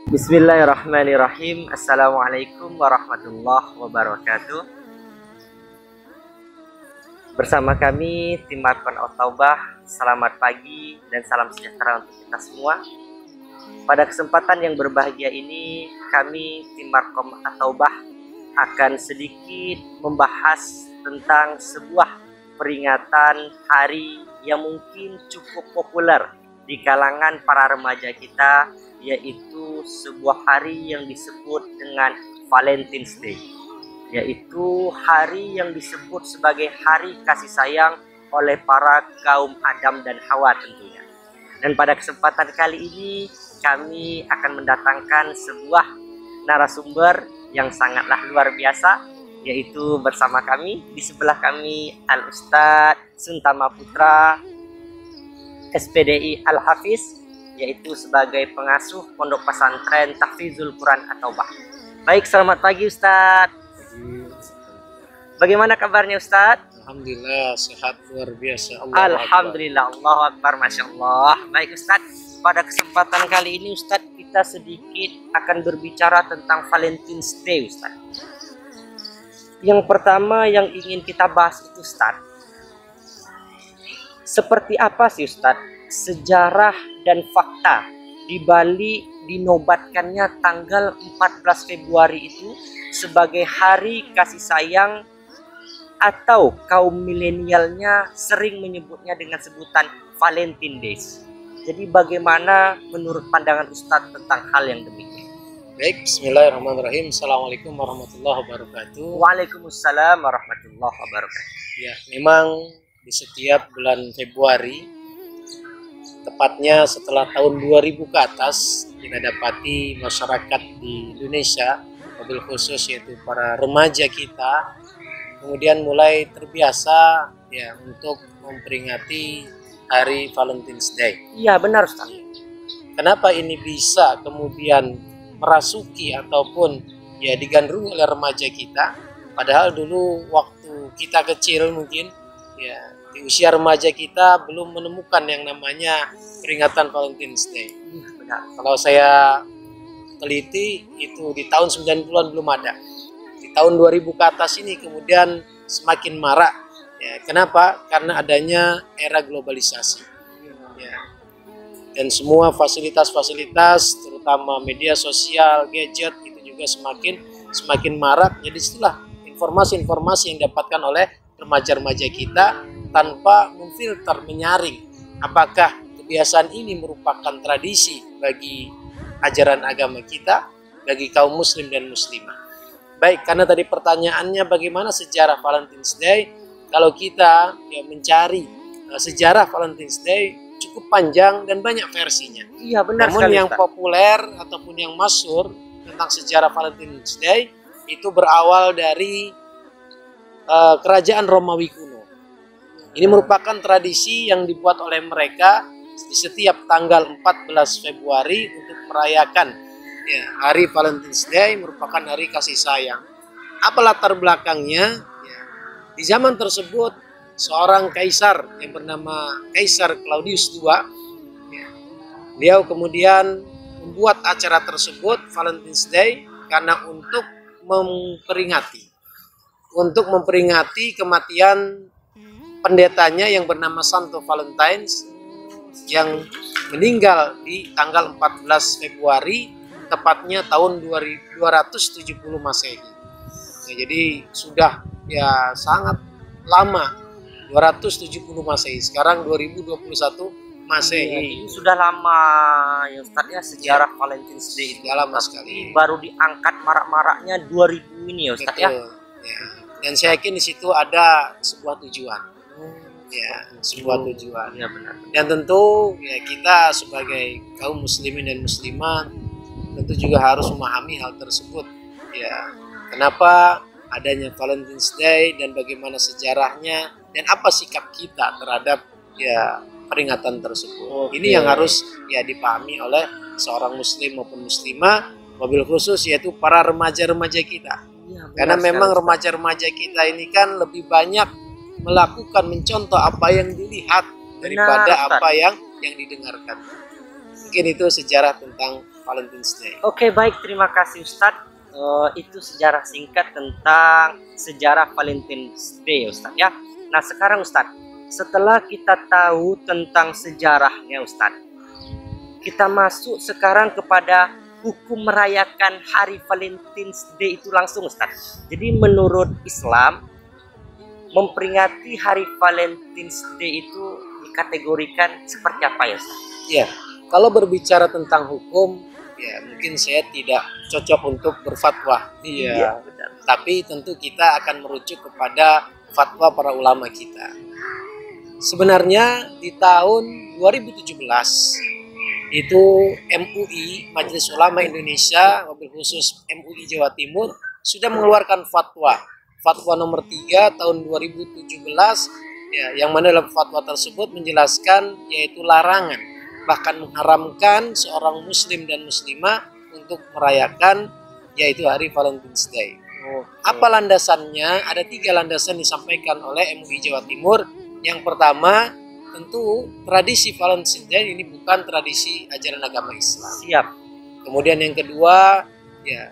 Bismillahirrahmanirrahim. Assalamualaikum warahmatullahi wabarakatuh. Bersama kami tim Markon At-Taubah, selamat pagi dan salam sejahtera untuk kita semua. Pada kesempatan yang berbahagia ini, kami tim Markon At-Taubah akan sedikit membahas tentang sebuah peringatan hari yang mungkin cukup populer di kalangan para remaja kita, yaitu sebuah hari yang disebut dengan Valentine's Day, yaitu hari yang disebut sebagai hari kasih sayang oleh para kaum Adam dan Hawa tentunya. Dan pada kesempatan kali ini kami akan mendatangkan sebuah narasumber yang sangatlah luar biasa, yaitu bersama kami di sebelah kami Al-Ustadz Suntama Putra SPDI Al-Hafiz, yaitu sebagai pengasuh Pondok Pesantren Tahfizul Quran At-Taubah. Baik, selamat pagi Ustadz. Bagaimana kabarnya Ustadz? Alhamdulillah, sehat luar biasa. Alhamdulillah, Allahu Akbar, Masya Allah. Baik Ustadz, pada kesempatan kali ini Ustadz, kita sedikit akan berbicara tentang Valentine's Day Ustadz. Yang pertama yang ingin kita bahas itu Ustadz, seperti apa sih Ustadz sejarah dan fakta di balik dinobatkannya tanggal 14 Februari itu sebagai hari kasih sayang, atau kaum milenialnya sering menyebutnya dengan sebutan Valentine Days. Jadi bagaimana menurut pandangan Ustadz tentang hal yang demikian? Baik, bismillahirrahmanirrahim. Assalamualaikum warahmatullahi wabarakatuh. Waalaikumsalam warahmatullahi wabarakatuh. Ya, memang di setiap bulan Februari, tepatnya setelah tahun 2000 ke atas, kita dapati masyarakat di Indonesia, mobil khusus yaitu para remaja kita, kemudian mulai terbiasa ya untuk memperingati hari Valentine's Day. Iya benar Ustaz. Kenapa ini bisa kemudian merasuki ataupun ya digandrungi oleh remaja kita? Padahal dulu waktu kita kecil mungkin ya di usia remaja kita belum menemukan yang namanya peringatan Valentine's Day. Benar. Kalau saya teliti itu di tahun 90-an belum ada. Di tahun 2000 ke atas ini kemudian semakin marak. Ya, kenapa? Karena adanya era globalisasi. Ya. Dan semua fasilitas-fasilitas, terutama media sosial, gadget itu juga semakin marak. Jadi setelah informasi-informasi yang didapatkan oleh remaja-remaja kita tanpa memfilter, menyaring apakah kebiasaan ini merupakan tradisi bagi ajaran agama kita, bagi kaum muslim dan muslimah. Baik, karena tadi pertanyaannya bagaimana sejarah Valentine's Day, kalau kita ya mencari sejarah Valentine's Day cukup panjang dan banyak versinya. Iya benar. Namun sekali, yang Ustaz. populer ataupun yang masyhur tentang sejarah Valentine's Day itu berawal dari kerajaan Romawi kuno. Ini merupakan tradisi yang dibuat oleh mereka di setiap tanggal 14 Februari untuk merayakan ya, hari Valentine's Day, merupakan hari kasih sayang. Apa latar belakangnya? Ya, di zaman tersebut seorang kaisar yang bernama Kaisar Claudius II, ya, beliau kemudian membuat acara tersebut Valentine's Day karena untuk memperingati kematian pendetanya yang bernama Santo Valentines yang meninggal di tanggal 14 Februari tepatnya tahun 270 Masehi. Ya, jadi sudah ya sangat lama, 270 Masehi. Sekarang 2021 Masehi. Ini sudah lama ya Ustaz ya sejarah Valentine's Day itu. Sudah lama sekali. Baru diangkat marak-maraknya 2000 ini ya Ustaz ya. Ya. Dan saya yakin di situ ada sebuah tujuan. Ya, sebuah tujuan. Ya benar. Dan tentu ya kita sebagai kaum muslimin dan muslimat tentu juga harus memahami hal tersebut. Ya, kenapa adanya Valentine's Day dan bagaimana sejarahnya dan apa sikap kita terhadap ya peringatan tersebut. Oke. Ini yang harus ya dipahami oleh seorang muslim maupun muslimah, wabil khusus yaitu para remaja-remaja kita. Ya, Karena benar memang sekali, remaja-remaja kita ini kan lebih banyak melakukan, mencontoh apa yang dilihat daripada Ustaz. apa yang didengarkan. Mungkin itu sejarah tentang Valentine's Day. Oke, baik, terima kasih Ustadz. Itu sejarah singkat tentang sejarah Valentine's Day Ustadz ya. Nah sekarang Ustadz, setelah kita tahu tentang sejarahnya Ustadz, kita masuk sekarang kepada hukum merayakan hari Valentine's Day itu langsung Ustadz. Jadi menurut Islam, memperingati hari Valentine's Day itu dikategorikan seperti apa ya Ustadz? Ya, kalau berbicara tentang hukum, ya mungkin saya tidak cocok untuk berfatwa. Iya, benar. Tapi tentu kita akan merujuk kepada fatwa para ulama kita. Sebenarnya di tahun 2017 itu MUI, Majelis Ulama Indonesia, wabil khusus MUI Jawa Timur, sudah mengeluarkan fatwa nomor 3 tahun 2017, ya, yang mana dalam fatwa tersebut menjelaskan yaitu larangan, bahkan mengharamkan seorang muslim dan muslimah untuk merayakan yaitu hari Valentine's Day. Apa landasannya? Ada 3 landasan disampaikan oleh MUI Jawa Timur. Yang pertama, tentu tradisi Valentine's Day ini bukan tradisi ajaran agama Islam. Siap. Kemudian yang kedua, ya,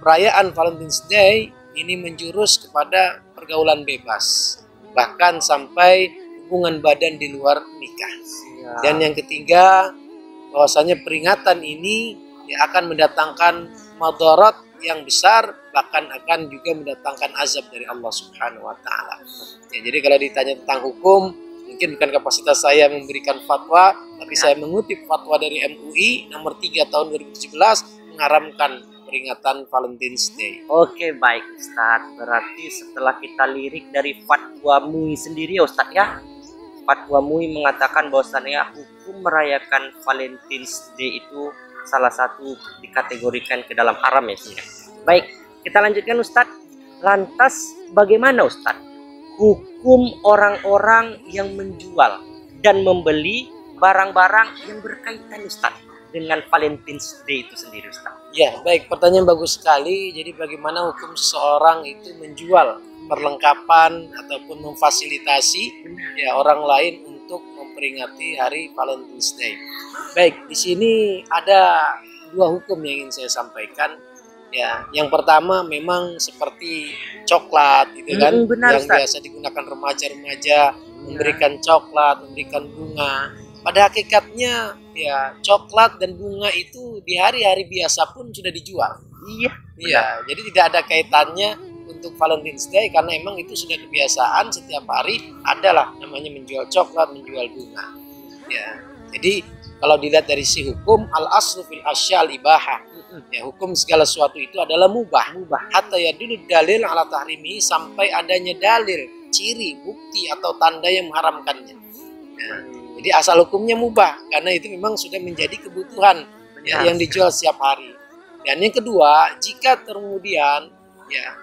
perayaan Valentine's Day ini menjurus kepada pergaulan bebas, bahkan sampai hubungan badan di luar nikah. Siap. Dan yang ketiga, bahwasanya peringatan ini ya, akan mendatangkan madarat yang besar, bahkan akan juga mendatangkan azab dari Allah Subhanahu wa taala. Ya, jadi kalau ditanya tentang hukum, mungkin bukan kapasitas saya memberikan fatwa, tapi saya mengutip fatwa dari MUI nomor 3 tahun 2017 mengharamkan peringatan Valentine's Day. Oke, baik Ustadz. Berarti setelah kita lirik dari fatwa MUI sendiri ya Ustadz ya. Fatwa MUI mengatakan bahwasannya hukum merayakan Valentine's Day itu salah satu dikategorikan ke dalam haram ya Ustadz. Baik, kita lanjutkan Ustadz. Lantas bagaimana Ustadz hukum orang-orang yang menjual dan membeli barang-barang yang berkaitan Ustadz dengan Valentine's Day itu sendiri Ustadz? Ya, baik, pertanyaan bagus sekali. Jadi bagaimana hukum seseorang itu menjual perlengkapan ataupun memfasilitasi ya orang lain untuk memperingati hari Valentine's Day. Baik, di sini ada 2 hukum yang ingin saya sampaikan. Ya, yang pertama memang seperti coklat gitu kan, benar, yang Ustaz. biasa digunakan remaja-remaja, memberikan coklat, memberikan bunga. Pada hakikatnya ya coklat dan bunga itu di hari-hari biasa pun sudah dijual. Iya. Iya, jadi tidak ada kaitannya untuk Valentine's Day karena emang itu sudah kebiasaan setiap hari adalah namanya menjual coklat, menjual bunga. Ya, jadi kalau dilihat dari si hukum al-aslu fil asyal ibahah. Ya, hukum segala sesuatu itu adalah mubah. Hatta yadullu dalil ala tahrimi, sampai adanya dalil, ciri, bukti atau tanda yang mengharamkannya. Ya, jadi asal hukumnya mubah karena itu memang sudah menjadi kebutuhan ya, yang dijual setiap hari. Dan yang kedua, jika kemudian ya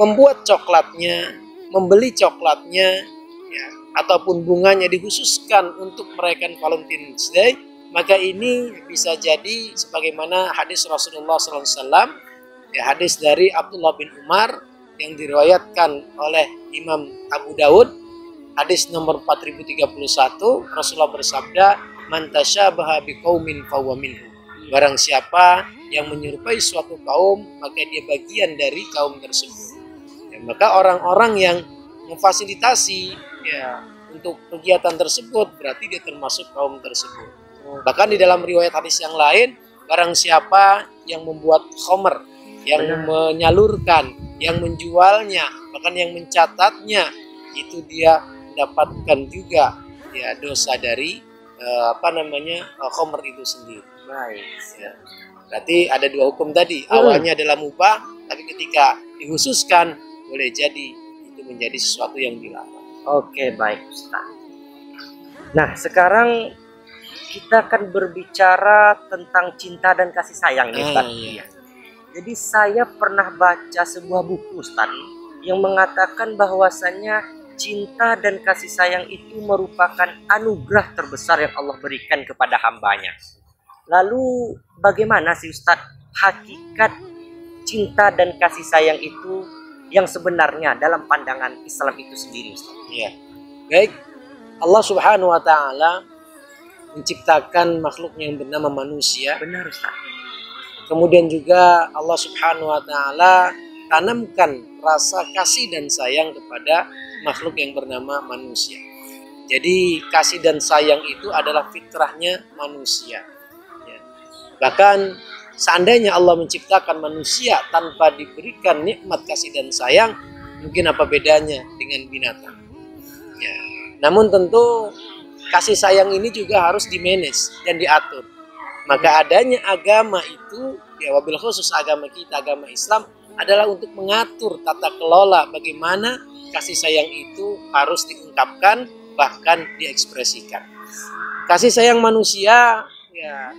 membuat coklatnya, membeli coklatnya ya, ataupun bunganya dikhususkan untuk merayakan Valentine's Day, maka ini bisa jadi sebagaimana hadis Rasulullah SAW, ya, hadis dari Abdullah bin Umar yang diriwayatkan oleh Imam Abu Dawud, hadis nomor 4031, Rasulullah bersabda, "Man tasyabaha biqaumin fahuwa minhum." Barang siapa yang menyerupai suatu kaum, maka dia bagian dari kaum tersebut. Ya, maka orang-orang yang memfasilitasi ya untuk kegiatan tersebut berarti dia termasuk kaum tersebut. Bahkan di dalam riwayat hadis yang lain, barang siapa yang membuat khomer, yang menyalurkan, yang menjualnya, bahkan yang mencatatnya, itu dia mendapatkan juga ya dosa dari khomer itu sendiri. Baik. Ya. Berarti ada 2 hukum tadi. Awalnya adalah mubah, tapi ketika dikhususkan boleh jadi itu menjadi sesuatu yang dilarang. Oke, baik Ustaz. Nah, sekarang kita akan berbicara tentang cinta dan kasih sayang nih Ustaz. Iya. Jadi saya pernah baca sebuah buku Ustaz yang mengatakan bahwasannya cinta dan kasih sayang itu merupakan anugerah terbesar yang Allah berikan kepada hambanya. Lalu bagaimana sih Ustadz hakikat cinta dan kasih sayang itu yang sebenarnya dalam pandangan Islam itu sendiri Ustadz? Iya. Baik, Allah Subhanahu wa taala menciptakan makhluk yang bernama manusia. Benar, Ustaz. Kemudian juga Allah Subhanahu wa taala tanamkan rasa kasih dan sayang kepada makhluk yang bernama manusia. Jadi kasih dan sayang itu adalah fitrahnya manusia. Ya. Bahkan seandainya Allah menciptakan manusia tanpa diberikan nikmat kasih dan sayang, mungkin apa bedanya dengan binatang? Ya. Namun tentu kasih sayang ini juga harus dimanage dan diatur. Maka adanya agama itu, ya wabil khusus agama kita, agama Islam, adalah untuk mengatur tata kelola bagaimana kasih sayang itu harus diungkapkan, bahkan diekspresikan. Kasih sayang manusia ya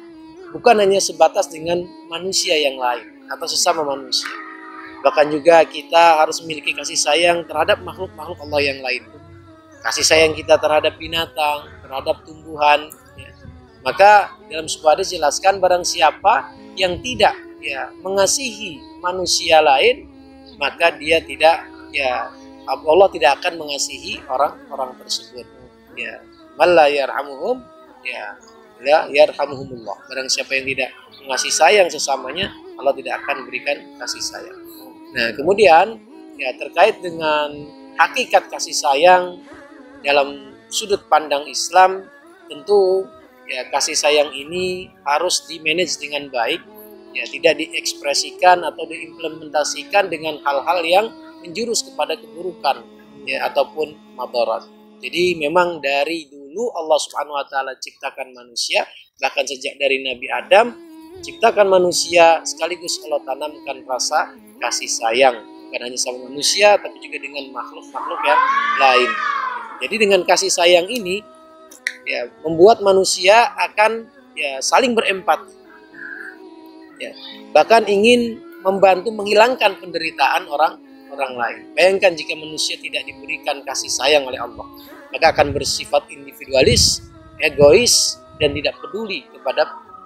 bukan hanya sebatas dengan manusia yang lain atau sesama manusia. Bahkan juga kita harus memiliki kasih sayang terhadap makhluk-makhluk Allah yang lain. Kasih sayang kita terhadap binatang, terhadap tumbuhan. Ya. Maka dalam sebuah hadis jelaskan barang siapa yang tidak ya mengasihi manusia lain, maka dia tidak ya Allah tidak akan mengasihi orang-orang tersebut. Ya, malla yarhamuhum ya la yarhamuhumullah. Barang siapa yang tidak mengasihi sayang sesamanya, Allah tidak akan berikan kasih sayang. Nah, kemudian ya terkait dengan hakikat kasih sayang dalam sudut pandang Islam, tentu ya kasih sayang ini harus dimanage dengan baik, ya tidak diekspresikan atau diimplementasikan dengan hal-hal yang menjurus kepada keburukan ya ataupun madarat. Jadi memang dari dulu Allah Subhanahu wa taala ciptakan manusia, bahkan sejak dari Nabi Adam ciptakan manusia, sekaligus Allah tanamkan rasa kasih sayang bukan hanya sama manusia tapi juga dengan makhluk-makhluk yang lain. Jadi dengan kasih sayang ini ya membuat manusia akan ya saling berempati. Ya, bahkan ingin membantu menghilangkan penderitaan orang lain. Bayangkan jika manusia tidak diberikan kasih sayang oleh Allah, maka akan bersifat individualis, egois, dan tidak peduli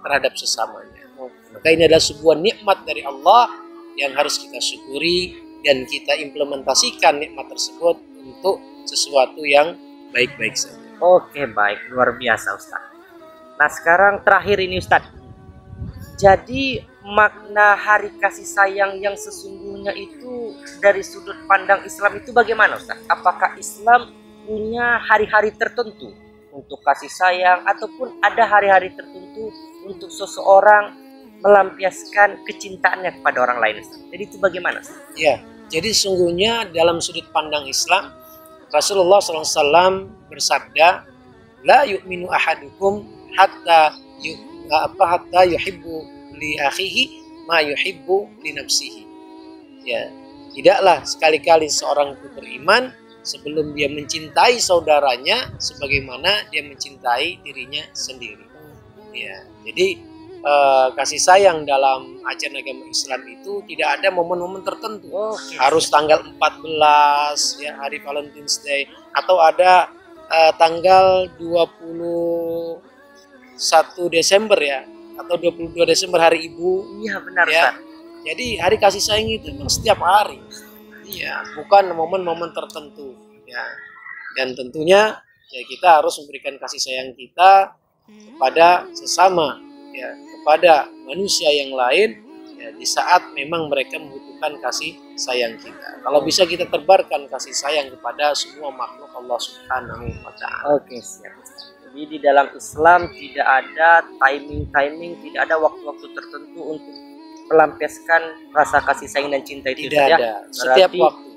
terhadap sesamanya. Maka ini adalah sebuah nikmat dari Allah yang harus kita syukuri dan kita implementasikan nikmat tersebut untuk sesuatu yang baik-baik saja. Oke, baik, luar biasa Ustaz. Nah sekarang terakhir ini Ustaz, jadi makna hari kasih sayang yang sesungguhnya itu dari sudut pandang Islam itu bagaimana Ustaz? Apakah Islam punya hari-hari tertentu untuk kasih sayang ataupun ada hari-hari tertentu untuk seseorang melampiaskan kecintaannya kepada orang lain Ustaz? Jadi itu bagaimana Ustaz? Ya, jadi sesungguhnya dalam sudut pandang Islam Rasulullah SAW bersabda, la yu'minu ahadukum hatta yuhibbu li akhihi ma yuhibbu li nafsihi. Ya, tidaklah sekali-kali seorang itu beriman sebelum dia mencintai saudaranya sebagaimana dia mencintai dirinya sendiri. Ya, jadi kasih sayang dalam ajaran agama Islam itu tidak ada momen-momen tertentu. Harus tanggal 14 ya hari Valentine's Day atau ada tanggal 21 Desember ya atau 22 Desember hari Ibu. Iya benar ya. Ustaz. Jadi hari kasih sayang itu memang setiap hari. Iya, bukan momen-momen tertentu ya. Dan tentunya ya kita harus memberikan kasih sayang kita kepada sesama ya, kepada manusia yang lain ya, di saat memang mereka membutuhkan kasih sayang kita. Kalau bisa kita tebarkan kasih sayang kepada semua makhluk Allah Subhanahu wa taala. Oke, siap. Jadi di dalam Islam tidak ada timing, tidak ada waktu-waktu tertentu untuk melampiaskan rasa kasih sayang dan cinta itu. Tidak ada.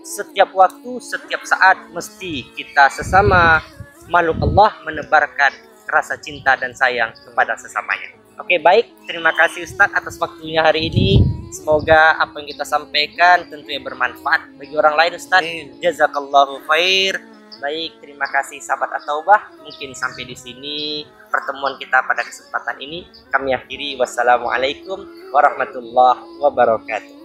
Setiap waktu, setiap saat mesti kita sesama makhluk Allah menebarkan rasa cinta dan sayang kepada sesamanya. Oke, baik. Terima kasih Ustadz atas waktunya hari ini. Semoga apa yang kita sampaikan tentunya bermanfaat bagi orang lain Ustadz. Jazakallahu khair. Baik, terima kasih sahabat At-Taubah. Mungkin sampai di sini pertemuan kita pada kesempatan ini. Kami akhiri. Wassalamualaikum warahmatullahi wabarakatuh.